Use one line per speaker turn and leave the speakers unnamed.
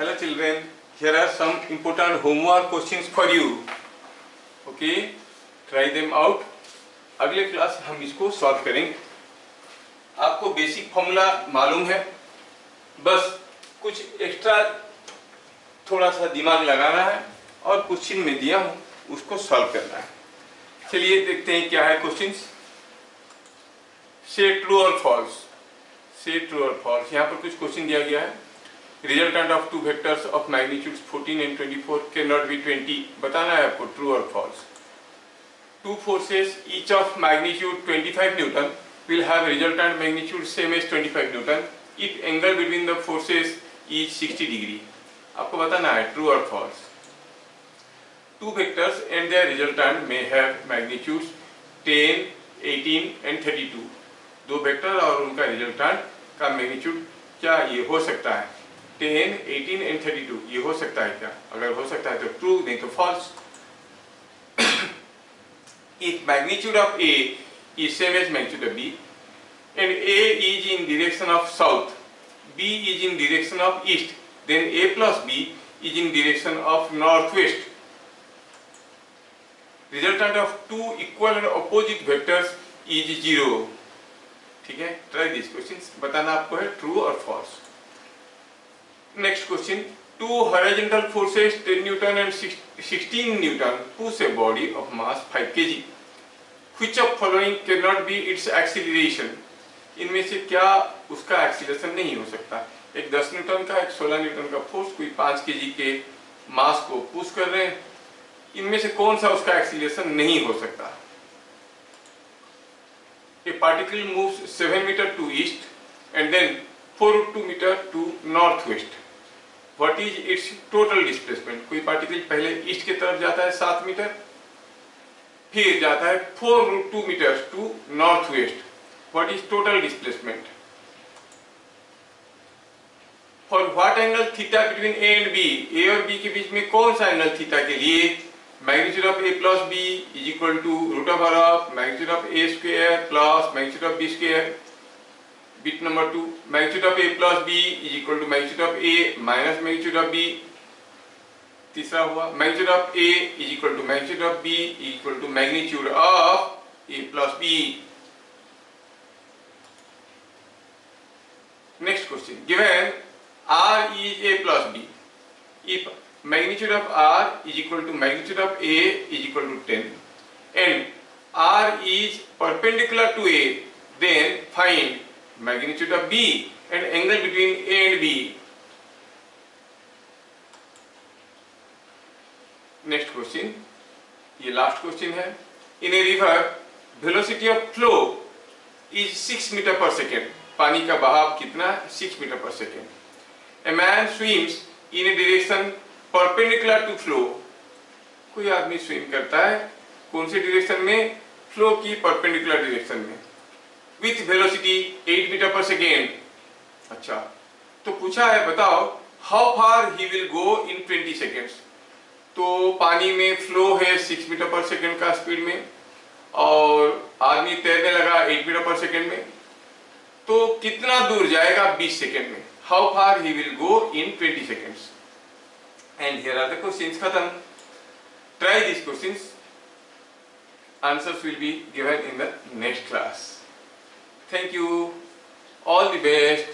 Hello children, here are some important homework questions for you. Okay, try them out. अगले class हम इसको solve करेंगे. आपको basic formula मालूम है, बस कुछ एक्स्ट्रा थोड़ा सा दिमाग लगाना है और क्वेश्चन में दिया हूं उसको सॉल्व करना है. चलिए देखते हैं क्या है क्वेश्चंस. से ट्रू और फॉल्स. से ट्रू और फॉल्स. यहाँ पर कुछ क्वेश्चन दिया गया है. Resultant of two vectors of magnitude 14 and 24 can not be 20. बताना है आपको ट्रू और false. Two forces each of magnitude 25 Newton will have resultant magnitude same as 25 Newton if angle between the forces is 60 degree. आपको बताना है true or false. Two vectors and their resultant may have magnitudes 10, 18 and 32. दो vector और उनका resultant का magnitude क्या ये हो सकता है? 10, 18 and 32. ये हो सकता है क्या? अगर हो सकता है तो ट्रू, नहीं तो false. If magnitude of A is same as magnitude of B and A is in direction of south, B is in direction of east, then A plus B is in direction of northwest. Resultant of two equal and opposite vectors is 0. ठीक है, try these questions. बताना आपको है true or false. Next question. Two horizontal forces 10 Newton and 16 Newton push a body of mass 5 kg. Which of following cannot be its acceleration? इनमें से क्या उसका acceleration नहीं हो सकता? एक 10 न्यूटन का, एक 16 न्यूटन का फोर्स कोई 5 kg के मास को पुश कर रहे हैं. इनमें से कौन सा उसका एक्सीलरेशन नहीं हो सकता? A particle moves 7 meter to east and then 4 meter to northwest. What is its total displacement? कोई पार्टिकल पहले ईस्ट की तरफ जाता है 7 मीटर, फिर जाता है 4√2 metre to north west. What is total displacement? For what angle theta between A and B? A और बी के बीच में कौन सा एंगल थीटा के लिए? Magnitude of A plus B is equal to root over of magnitude of A square plus magnitude of B square. Bit number 2, magnitude of A plus B is equal to magnitude of A minus magnitude of B. तीसरा हुआ magnitude of A is equal to magnitude of B is equal to magnitude of A plus B. Next question. Given R is A plus B, if magnitude of R is equal to magnitude of A is equal to 10 and R is perpendicular to A, then find magnitude of B and angle between A and B. Next question, ये last question है. In a river, velocity of flow is 6 meter per second. पानी का बहाव कितना? 6 meter per second. A man swims in a direction perpendicular to flow. कोई आदमी swim करता है कौन सी डायरेक्शन में? फ्लो की परपेंडिकुलर डायरेक्शन में. With velocity 8 meter per second. अच्छा, तो पूछा है बताओ how far he will go in 20 seconds. तो पानी में फ्लो है 6 मीटर पर सेकेंड का स्पीड में और आदमी तैरने लगा 8 मीटर पर सेकेंड में, तो कितना दूर जाएगा 20 सेकेंड में? How far he will go in 20 seconds. And here are the questions. खत्म. Try these questions. Answers will be given in the next class. Thank you. All the best.